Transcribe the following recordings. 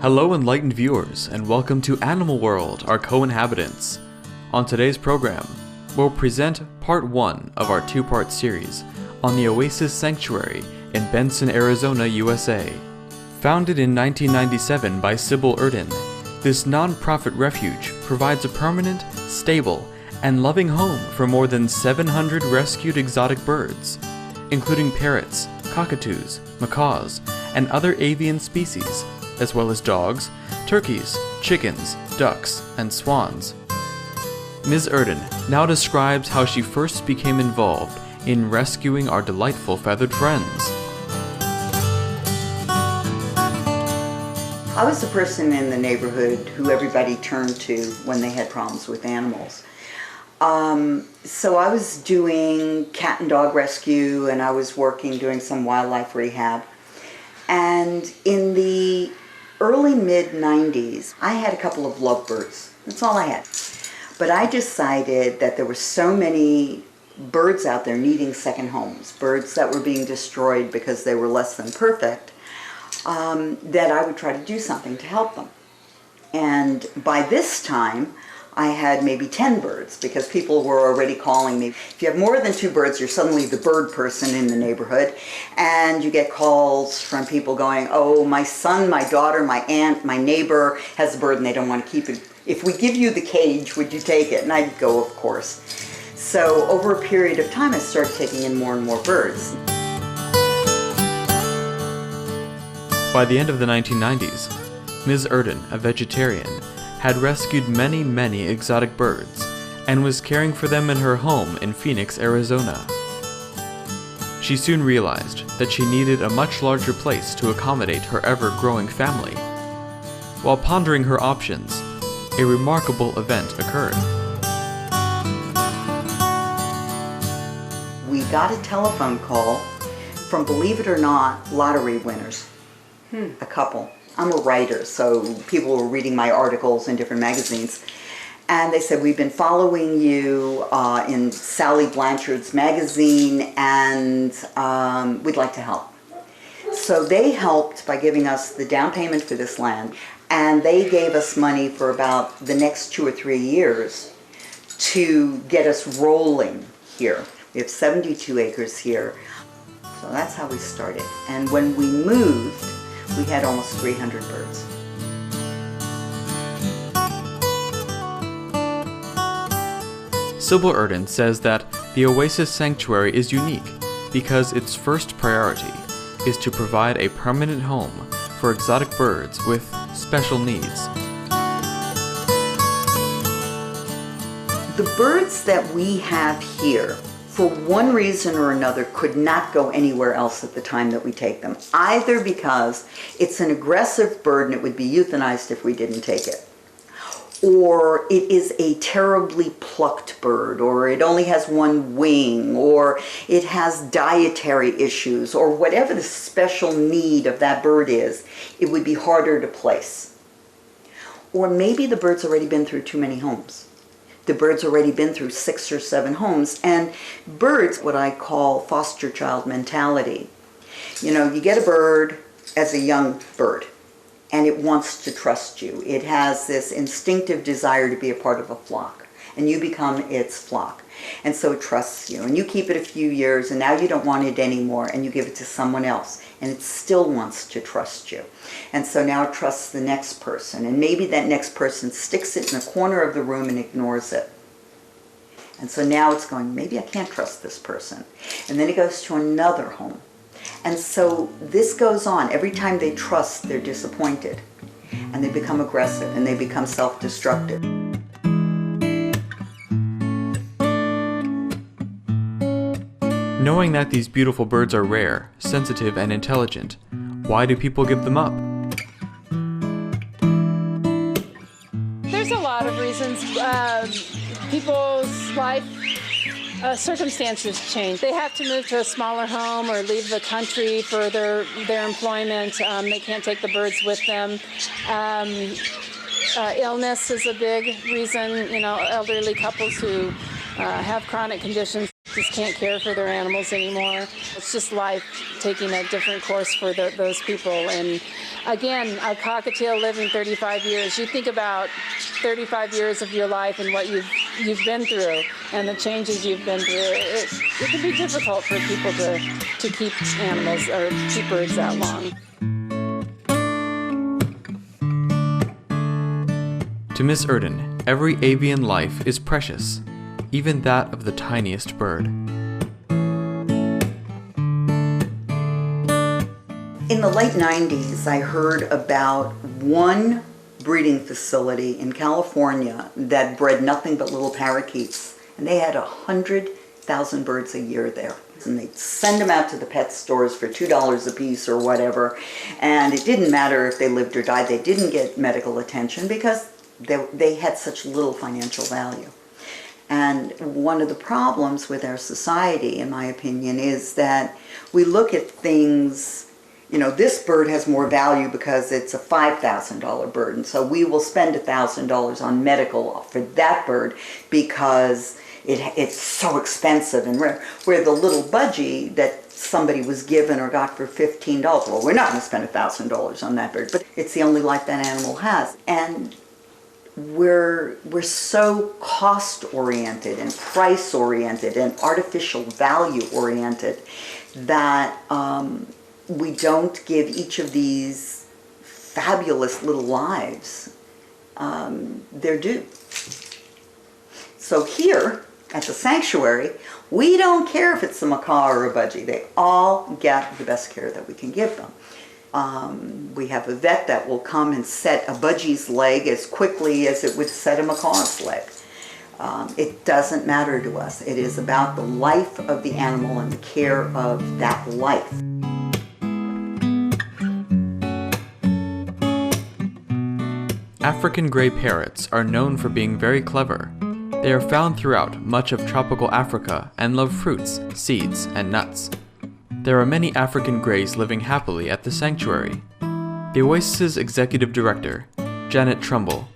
Hello enlightened viewers, and welcome to Animal World, our co-inhabitants. On today's program, we'll present part 1 of our 2-part series on the Oasis Sanctuary in Benson, Arizona, USA. Founded in 1997 by Sybil Erden, this non-profit refuge provides a permanent, stable, and loving home for more than 700 rescued exotic birds, including parrots, cockatoos, macaws, and other avian species, as well as dogs, turkeys, chickens, ducks, and swans. Ms. Erden now describes how she first became involved in rescuing our delightful feathered friends. I was the person in the neighborhood who everybody turned to when they had problems with animals. So I was doing cat and dog rescue, and I was doing some wildlife rehab. And in the early mid-90s, I had a couple of lovebirds. That's all I had. But I decided that there were so many birds out there needing second homes, birds that were being destroyed because they were less than perfect, that I would try to do something to help them. And by this time, I had maybe 10 birds, because people were already calling me. If you have more than 2 birds, you're suddenly the bird person in the neighborhood, and you get calls from people going, oh, my son, my daughter, my aunt, my neighbor has a bird and they don't want to keep it. If we give you the cage, would you take it? And I'd go, of course. So over a period of time, I started taking in more and more birds. By the end of the 1990s, Ms. Erden, a vegetarian, had rescued many exotic birds and was caring for them in her home in Phoenix, Arizona. She soon realized that she needed a much larger place to accommodate her ever-growing family. While pondering her options, a remarkable event occurred. We got a telephone call from, believe it or not, lottery winners. A couple. I'm a writer, so people were reading my articles in different magazines. And they said, we've been following you in Sally Blanchard's magazine, and we'd like to help. So they helped by giving us the down payment for this land, and they gave us money for about the next 2 or 3 years to get us rolling here. We have 72 acres here. So that's how we started. And when we moved, we had almost 300 birds. Sybil Erden says that the Oasis Sanctuary is unique because its first priority is to provide a permanent home for exotic birds with special needs. The birds that we have here, for one reason or another, could not go anywhere else at the time that we take them. Either because it's an aggressive bird and it would be euthanized if we didn't take it, or it is a terribly plucked bird, or it only has one wing, or it has dietary issues, or whatever the special need of that bird is, it would be harder to place. Or maybe the bird's already been through too many homes. The bird's already been through 6 or 7 homes, and birds, what I call foster child mentality. You know, you get a bird as a young bird, and it wants to trust you. It has this instinctive desire to be a part of a flock, and you become its flock. And so it trusts you, and you keep it a few years, and now you don't want it anymore, and you give it to someone else, and it still wants to trust you. And so now it trusts the next person, and maybe that next person sticks it in a corner of the room and ignores it. And so now it's going, maybe I can't trust this person. And then it goes to another home. And so this goes on. Every time they trust, they're disappointed, and they become aggressive, and they become self-destructive. Knowing that these beautiful birds are rare, sensitive, and intelligent, why do people give them up? There's a lot of reasons. People's life circumstances change. They have to move to a smaller home or leave the country for their employment. They can't take the birds with them. Illness is a big reason. You know, elderly couples who have chronic conditions. just can't care for their animals anymore. It's just life taking a different course for those people. And again, a cockatiel living 35 years, you think about 35 years of your life and what you've been through and the changes you've been through. It can be difficult for people to keep animals or keep birds that long. To Miss Erden, every avian life is precious, even that of the tiniest bird. In the late 90s, I heard about one breeding facility in California that bred nothing but little parakeets, and they had 100,000 birds a year there. And they'd send them out to the pet stores for $2 a piece or whatever, and it didn't matter if they lived or died. They didn't get medical attention because they had such little financial value. And one of the problems with our society, in my opinion, is that we look at things, you know, this bird has more value because it's a $5,000 bird, and so we will spend $1,000 on medical for that bird because it's so expensive and rare. Where the little budgie that somebody was given or got for $15, well, we're not going to spend $1,000 on that bird, but it's the only life that animal has. And we're so cost-oriented and price-oriented and artificial value-oriented that we don't give each of these fabulous little lives their due. So here at the sanctuary, we don't care if it's a macaw or a budgie. They all get the best care that we can give them. We have a vet that will come and set a budgie's leg as quickly as it would set a macaw's leg. It doesn't matter to us. It is about the life of the animal and the care of that life. African gray parrots are known for being very clever. They are found throughout much of tropical Africa and love fruits, seeds, and nuts. There are many African greys living happily at the sanctuary. The Oasis's executive director, Janet Trumbull,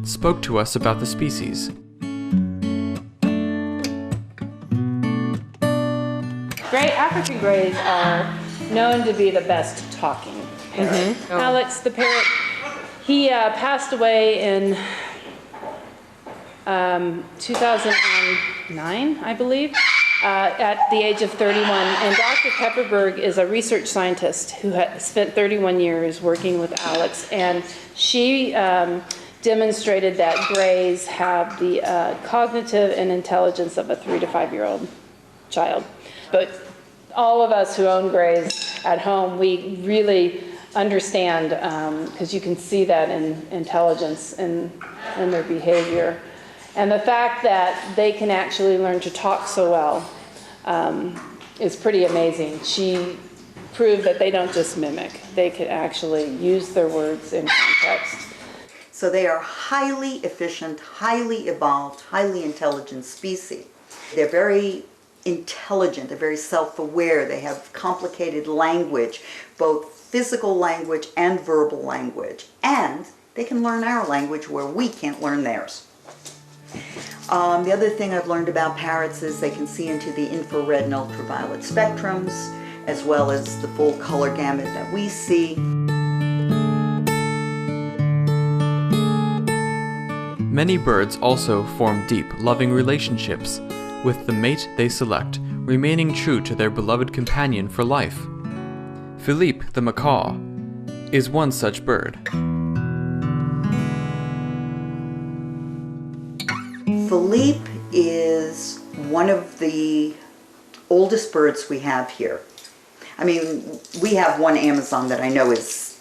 spoke to us about the species. African greys are known to be the best talking parrot. Mm-hmm. Oh. Alex, the parrot, he passed away in 2009, I believe, at the age of 31. And Dr. Pepperberg is a research scientist who had spent 31 years working with Alex, and she demonstrated that greys have the cognitive and intelligence of a 3 to 5 year old child. But all of us who own greys at home, we really understand, because you can see that in intelligence and in their behavior. And the fact that they can actually learn to talk so well is pretty amazing. She proved that they don't just mimic, they could actually use their words in context. So they are highly efficient, highly evolved, highly intelligent species. They're very intelligent, they're very self-aware, they have complicated language, both physical language and verbal language, and they can learn our language where we can't learn theirs. The other thing I've learned about parrots is they can see into the infrared and ultraviolet spectrums, as well as the full color gamut that we see. Many birds also form deep, loving relationships with the mate they select, remaining true to their beloved companion for life. Philippe the macaw is one such bird. Philippe is one of the oldest birds we have here. I mean, we have one Amazon that I know is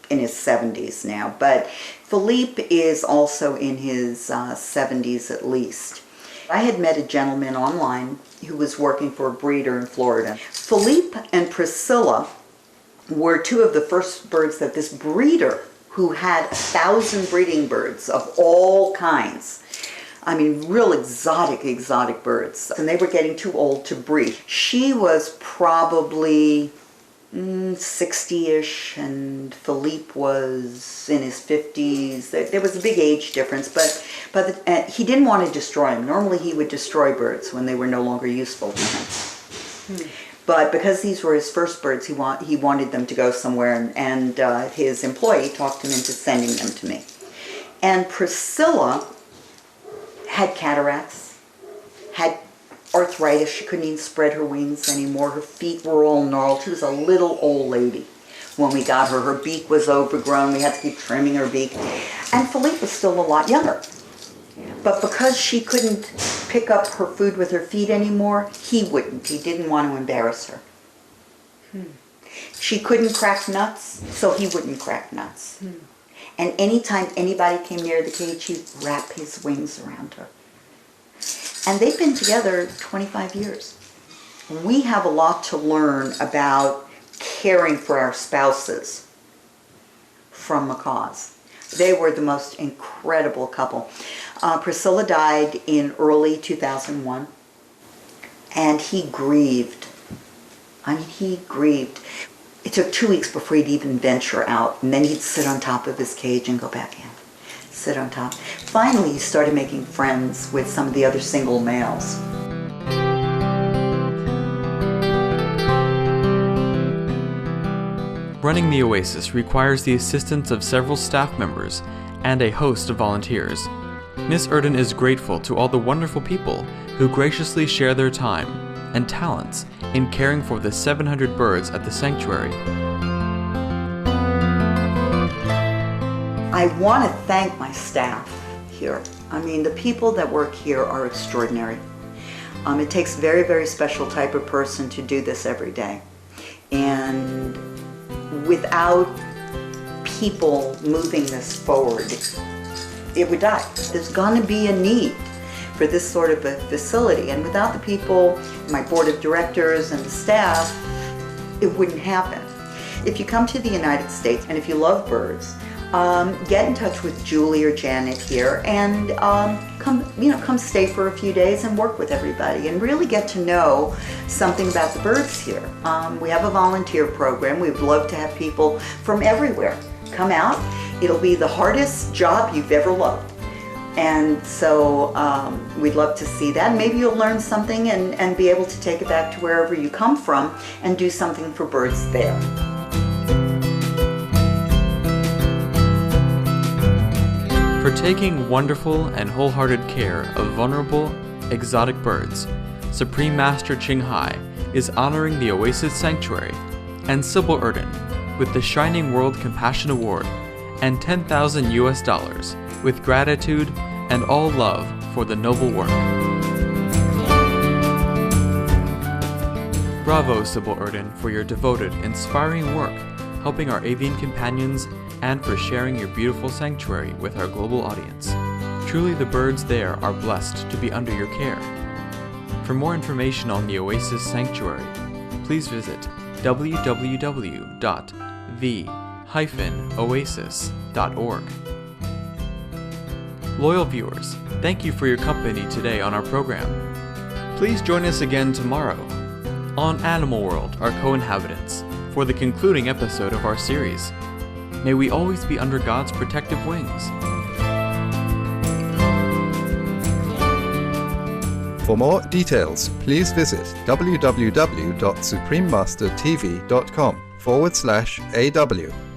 in his 70s now, but Philippe is also in his 70s at least. I had met a gentleman online who was working for a breeder in Florida. Philippe and Priscilla were two of the first birds that this breeder, who had 1,000 breeding birds of all kinds, I mean, real exotic birds, and they were getting too old to breed. She was probably 60-ish, and Philippe was in his 50s. There was a big age difference, but he didn't want to destroy them. Normally he would destroy birds when they were no longer useful to him. But because these were his first birds, he wanted them to go somewhere, and his employee talked him into sending them to me. And Priscilla had cataracts, had arthritis. She couldn't even spread her wings anymore. Her feet were all gnarled. She was a little old lady when we got her. Her beak was overgrown. We had to keep trimming her beak. And Philippe was still a lot younger. But because she couldn't pick up her food with her feet anymore, he wouldn't. He didn't want to embarrass her. She couldn't crack nuts, so he wouldn't crack nuts. And anytime anybody came near the cage, he'd wrap his wings around her. And they've been together 25 years. We have a lot to learn about caring for our spouses from macaws. They were the most incredible couple. Priscilla died in early 2001, and he grieved. I mean, he grieved. It took 2 weeks before he'd even venture out, and then he'd sit on top of his cage and go back in. Sit on top. Finally, he started making friends with some of the other single males. Running the Oasis requires the assistance of several staff members and a host of volunteers. Miss Erden is grateful to all the wonderful people who graciously share their time and talents in caring for the 700 birds at the sanctuary. I want to thank my staff here. I mean, the people that work here are extraordinary. It takes a very, very special type of person to do this every day. And without people moving this forward, it would die. There's going to be a need for this sort of a facility. And without the people, my board of directors and the staff, it wouldn't happen. If you come to the United States and if you love birds, get in touch with Julie or Janet here and come stay for a few days and work with everybody and really get to know something about the birds here. We have a volunteer program. We'd love to have people from everywhere come out. It'll be the hardest job you've ever loved. And so we'd love to see that. Maybe you'll learn something and be able to take it back to wherever you come from and do something for birds there. For taking wonderful and wholehearted care of vulnerable, exotic birds, Supreme Master Ching Hai is honoring the Oasis Sanctuary and Sybil Erden with the Shining World Compassion Award and $10,000 US with gratitude and all love for the noble work. Bravo, Sybil Erden, for your devoted, inspiring work helping our avian companions and for sharing your beautiful sanctuary with our global audience. Truly the birds there are blessed to be under your care. For more information on the Oasis Sanctuary, please visit www.the-oasis.org. Loyal viewers, thank you for your company today on our program. Please join us again tomorrow on Animal World, our co-inhabitants, for the concluding episode of our series. May we always be under God's protective wings. For more details, please visit www.suprememastertv.com/AW.